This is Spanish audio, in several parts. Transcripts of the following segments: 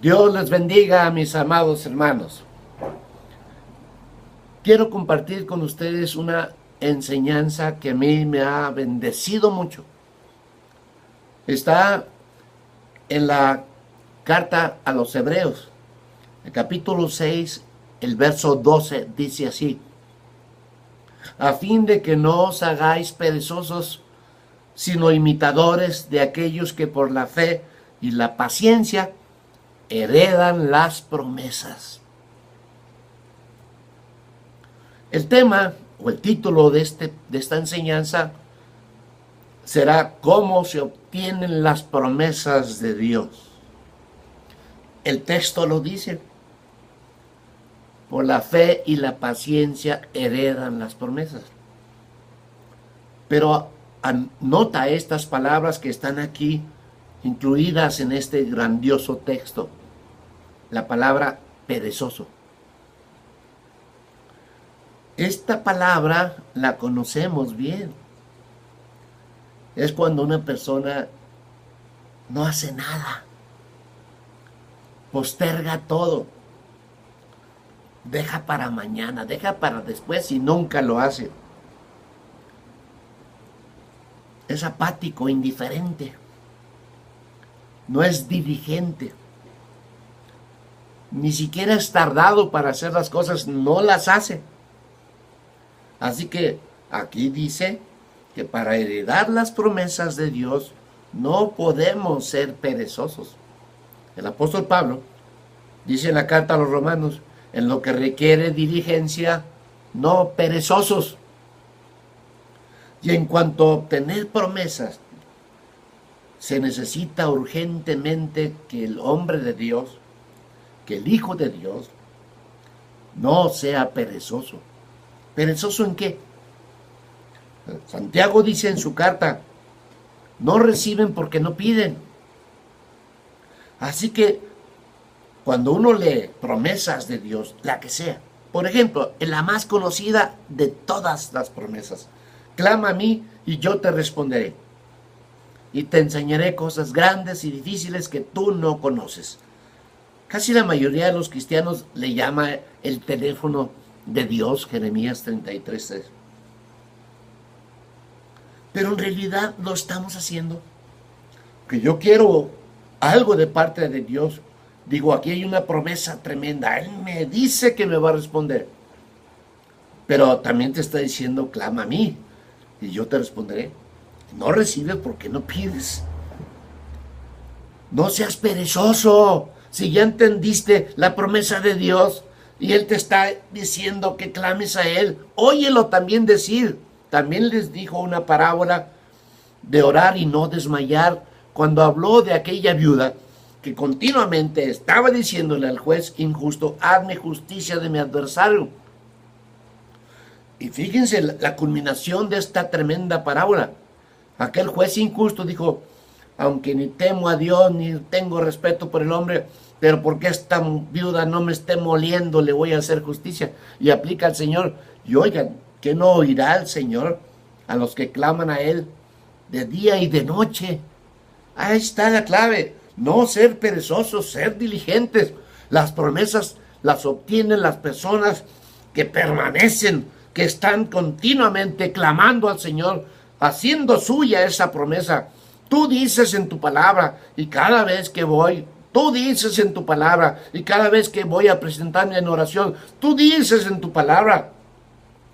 Dios les bendiga, mis amados hermanos. Quiero compartir con ustedes una enseñanza que a mí me ha bendecido mucho. Está en la carta a los Hebreos, el capítulo 6, el verso 12, dice así: a fin de que no os hagáis perezosos, sino imitadores de aquellos que por la fe y la paciencia heredan las promesas. El tema o el título de esta enseñanza será ¿cómo se obtienen las promesas de Dios? El texto lo dice: por la fe y la paciencia heredan las promesas. Pero anota estas palabras que están aquí incluidas en este grandioso texto. La palabra perezoso. Esta palabra la conocemos bien. Es cuando una persona no hace nada, posterga todo, deja para mañana, deja para después y nunca lo hace. Es apático, indiferente, no es diligente, ni siquiera es tardado para hacer las cosas, no las hace. Así que aquí dice que para heredar las promesas de Dios no podemos ser perezosos. El apóstol Pablo dice en la carta a los Romanos: en lo que requiere diligencia, no perezosos. Y en cuanto a obtener promesas, se necesita urgentemente que el hombre de Dios, que el Hijo de Dios, no sea perezoso. ¿Perezoso en qué? Santiago dice en su carta: no reciben porque no piden. Así que cuando uno lee promesas de Dios, la que sea, por ejemplo, en la más conocida de todas las promesas: clama a mí y yo te responderé, y te enseñaré cosas grandes y difíciles que tú no conoces. Casi la mayoría de los cristianos le llama el teléfono de Dios, Jeremías 33:3. Pero en realidad lo estamos haciendo. Que yo quiero algo de parte de Dios. Digo, aquí hay una promesa tremenda. Él me dice que me va a responder. Pero también te está diciendo: clama a mí y yo te responderé. No recibes porque no pides. No seas perezoso. Si ya entendiste la promesa de Dios y Él te está diciendo que clames a Él, óyelo también decir. También les dijo una parábola de orar y no desmayar, cuando habló de aquella viuda que continuamente estaba diciéndole al juez injusto: hazme justicia de mi adversario. Y fíjense la culminación de esta tremenda parábola. Aquel juez injusto dijo: aunque ni temo a Dios ni tengo respeto por el hombre, pero porque esta viuda no me esté moliendo, le voy a hacer justicia. Y aplica al Señor: y oigan, ¿qué no oirá el Señor a los que claman a Él de día y de noche? Ahí está la clave: no ser perezosos, ser diligentes. Las promesas las obtienen las personas que permanecen, que están continuamente clamando al Señor, haciendo suya esa promesa. Tú dices en tu palabra, y cada vez que voy, tú dices en tu palabra, y cada vez que voy a presentarme en oración, tú dices en tu palabra.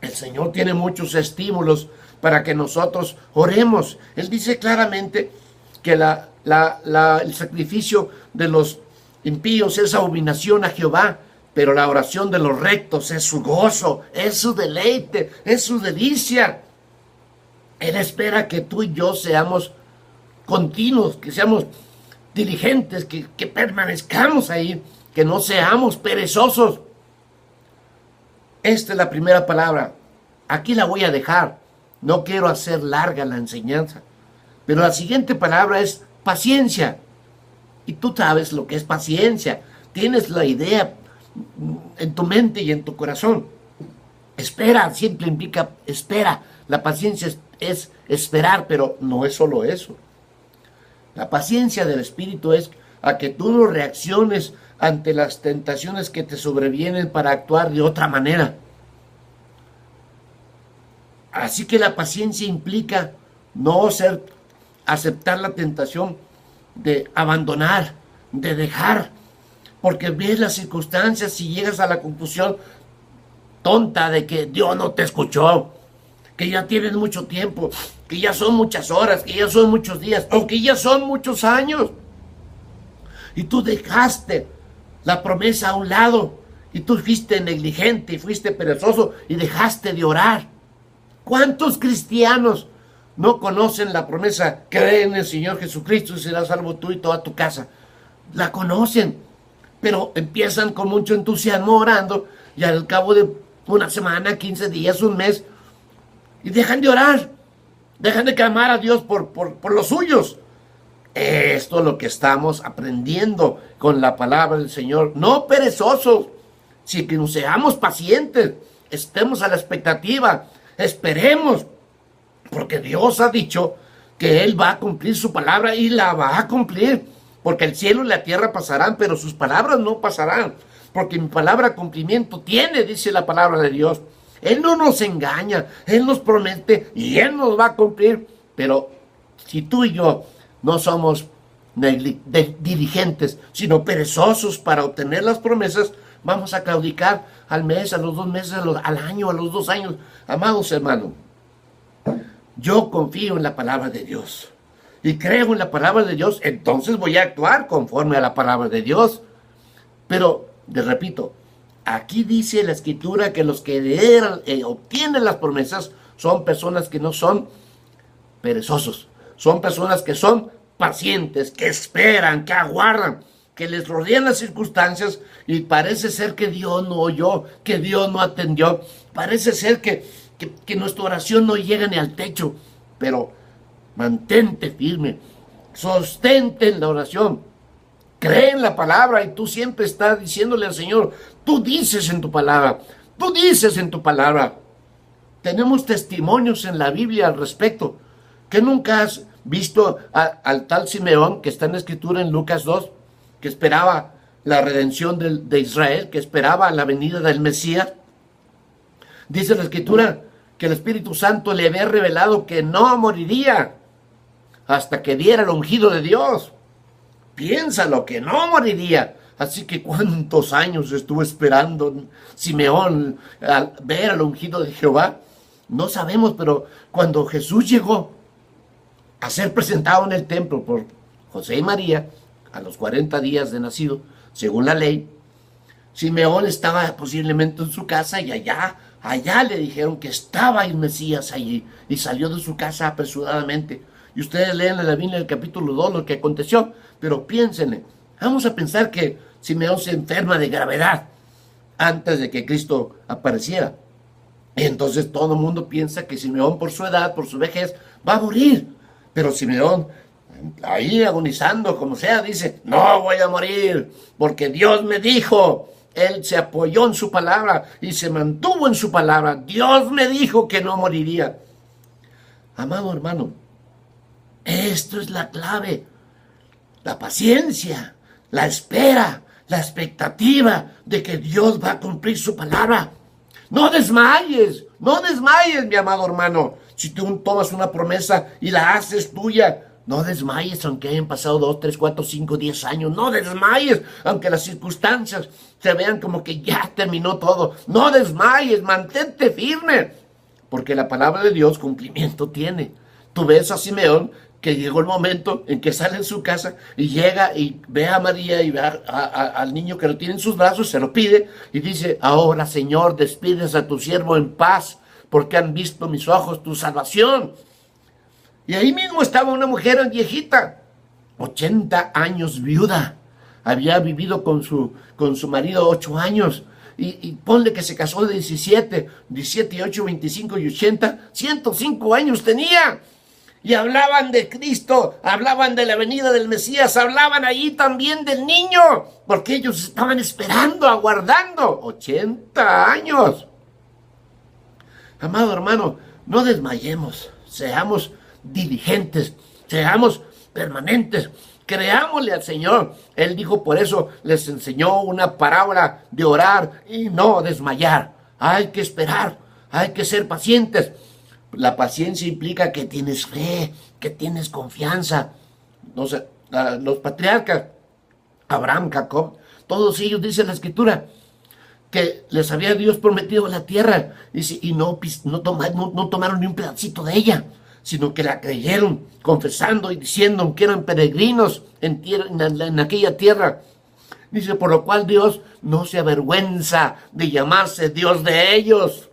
El Señor tiene muchos estímulos para que nosotros oremos. Él dice claramente que el sacrificio de los impíos es abominación a Jehová, pero la oración de los rectos es su gozo, es su deleite, es su delicia. Él espera que tú y yo seamos continuos, que seamos diligentes, que permanezcamos ahí, que no seamos perezosos. Esta es la primera palabra. Aquí la voy a dejar. No quiero hacer larga la enseñanza. Pero la siguiente palabra es paciencia. Y tú sabes lo que es paciencia. Tienes la idea en tu mente y en tu corazón. Espera siempre implica espera. La paciencia es esperar, pero no es solo eso. La paciencia del Espíritu es a que tú no reacciones ante las tentaciones que te sobrevienen para actuar de otra manera. Así que la paciencia implica no aceptar la tentación de abandonar, de dejar, porque ves las circunstancias y llegas a la conclusión tonta de que Dios no te escuchó, que ya tienes mucho tiempo, que ya son muchas horas, que ya son muchos días, o que ya son muchos años. Y tú dejaste la promesa a un lado, y tú fuiste negligente y fuiste perezoso y dejaste de orar. ¿Cuántos cristianos no conocen la promesa? Cree en el Señor Jesucristo y serás salvo tú y toda tu casa. La conocen, pero empiezan con mucho entusiasmo orando y al cabo de una semana, 15 días, un mes, y dejan de orar, dejan de clamar a Dios por los suyos. Esto es lo que estamos aprendiendo con la palabra del Señor. No perezosos, sino que seamos pacientes, estemos a la expectativa, esperemos, porque Dios ha dicho que Él va a cumplir su palabra y la va a cumplir, porque el cielo y la tierra pasarán, pero sus palabras no pasarán, porque mi palabra cumplimiento tiene, dice la palabra de Dios. Él no nos engaña, Él nos promete y Él nos va a cumplir, pero si tú y yo no somos diligentes, sino perezosos para obtener las promesas, vamos a claudicar al mes, a los 2 meses, al año, a los 2 años. Amados hermanos, yo confío en la palabra de Dios y creo en la palabra de Dios, entonces voy a actuar conforme a la palabra de Dios. Pero, les repito, aquí dice la Escritura que los que obtienen las promesas son personas que no son perezosos, son personas que son pacientes, que esperan, que aguardan, que les rodean las circunstancias y parece ser que Dios no oyó, que Dios no atendió, parece ser que nuestra oración no llega ni al techo, pero mantente firme, sostente en la oración, cree en la palabra y tú siempre estás diciéndole al Señor, tú dices en tu palabra, tú dices en tu palabra. Tenemos testimonios en la Biblia al respecto, que nunca has visto al tal Simeón, que está en la Escritura en Lucas 2, que esperaba la redención de Israel, que esperaba la venida del Mesías. Dice la Escritura que el Espíritu Santo le había revelado que no moriría hasta que viera el ungido de Dios. Piénsalo, que no moriría. Así que ¿cuántos años estuvo esperando Simeón al ver al ungido de Jehová? No sabemos, pero cuando Jesús llegó a ser presentado en el templo por José y María, a los 40 días de nacido, según la ley, Simeón estaba posiblemente en su casa y allá le dijeron que estaba el Mesías allí y salió de su casa apresuradamente. Y ustedes leen en la Biblia el capítulo 2 lo que aconteció, pero piénsenle, vamos a pensar que Simeón se enferma de gravedad antes de que Cristo apareciera. Y entonces todo el mundo piensa que Simeón por su edad, por su vejez, va a morir. Pero Simeón, ahí agonizando como sea, dice, no voy a morir, porque Dios me dijo. Él se apoyó en su palabra y se mantuvo en su palabra. Dios me dijo que no moriría. Amado hermano, esto es la clave. La paciencia, la espera, la expectativa de que Dios va a cumplir su palabra. No desmayes, mi amado hermano. Si tú tomas una promesa y la haces tuya, no desmayes aunque hayan pasado 2, 3, 4, 5, 10 años. No desmayes aunque las circunstancias se vean como que ya terminó todo. No desmayes, mantente firme. Porque la palabra de Dios cumplimiento tiene. Tú ves a Simeón que llegó el momento en que sale en su casa y llega y ve a María y ve al niño que lo tiene en sus brazos, se lo pide y dice, ahora Señor, despides a tu siervo en paz, porque han visto mis ojos tu salvación. Y ahí mismo estaba una mujer viejita, 80 años viuda, había vivido con su marido 8 años, y ponle que se casó de 17 y 8, 25 y 80, 105 años tenía. Y hablaban de Cristo, hablaban de la venida del Mesías, hablaban allí también del niño, porque ellos estaban esperando, aguardando, 80 años. Amado hermano, no desmayemos, seamos diligentes, seamos permanentes, creámosle al Señor. Él dijo, por eso les enseñó una parábola de orar y no desmayar. Hay que esperar, hay que ser pacientes. La paciencia implica que tienes fe, que tienes confianza. Los patriarcas, Abraham, Jacob, todos ellos, dice la Escritura, que les había Dios prometido la tierra y no tomaron ni un pedacito de ella, sino que la creyeron, confesando y diciendo que eran peregrinos en aquella tierra. Dice, por lo cual Dios no se avergüenza de llamarse Dios de ellos.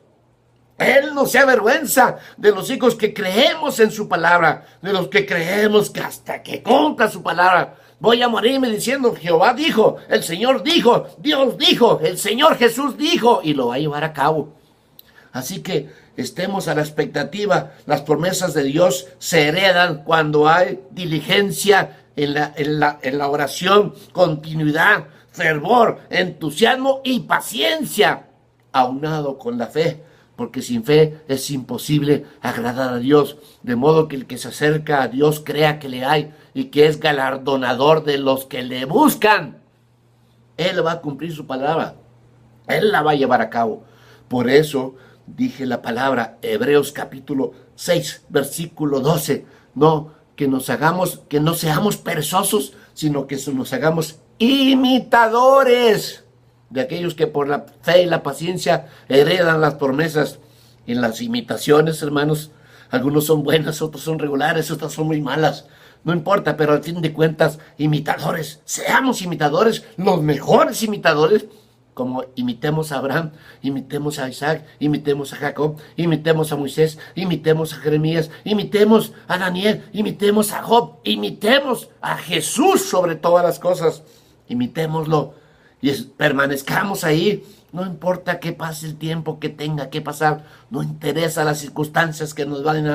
Él no se avergüenza de los hijos que creemos en su palabra, de los que creemos que hasta que cumpla su palabra. Voy a morirme diciendo, Jehová dijo, el Señor dijo, Dios dijo, el Señor Jesús dijo, y lo va a llevar a cabo. Así que estemos a la expectativa. Las promesas de Dios se heredan cuando hay diligencia en la oración, continuidad, fervor, entusiasmo y paciencia, aunado con la fe. Porque sin fe es imposible agradar a Dios, de modo que el que se acerca a Dios crea que le hay y que es galardonador de los que le buscan. Él va a cumplir su palabra, Él la va a llevar a cabo. Por eso dije la palabra, Hebreos capítulo 6, versículo 12, que no seamos perezosos, sino que nos hagamos imitadores de aquellos que por la fe y la paciencia heredan las promesas. En las imitaciones, hermanos, algunos son buenas, otros son regulares, otras son muy malas. No importa, pero al fin de cuentas, imitadores. Seamos imitadores, los mejores imitadores. Como imitemos a Abraham, imitemos a Isaac, imitemos a Jacob, imitemos a Moisés, imitemos a Jeremías, imitemos a Daniel, imitemos a Job, imitemos a Jesús sobre todas las cosas. Imitémoslo y permanezcamos ahí. No importa que pase el tiempo que tenga que pasar, no interesa las circunstancias que nos van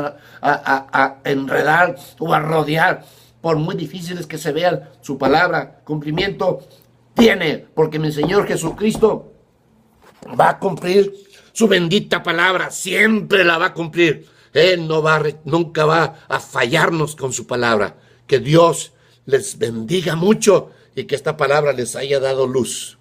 a enredar o a rodear, por muy difíciles que se vean. Su palabra, cumplimiento tiene, porque mi Señor Jesucristo va a cumplir su bendita palabra, siempre la va a cumplir. Él nunca va a fallarnos con su palabra. Que Dios les bendiga mucho y que esta palabra les haya dado luz.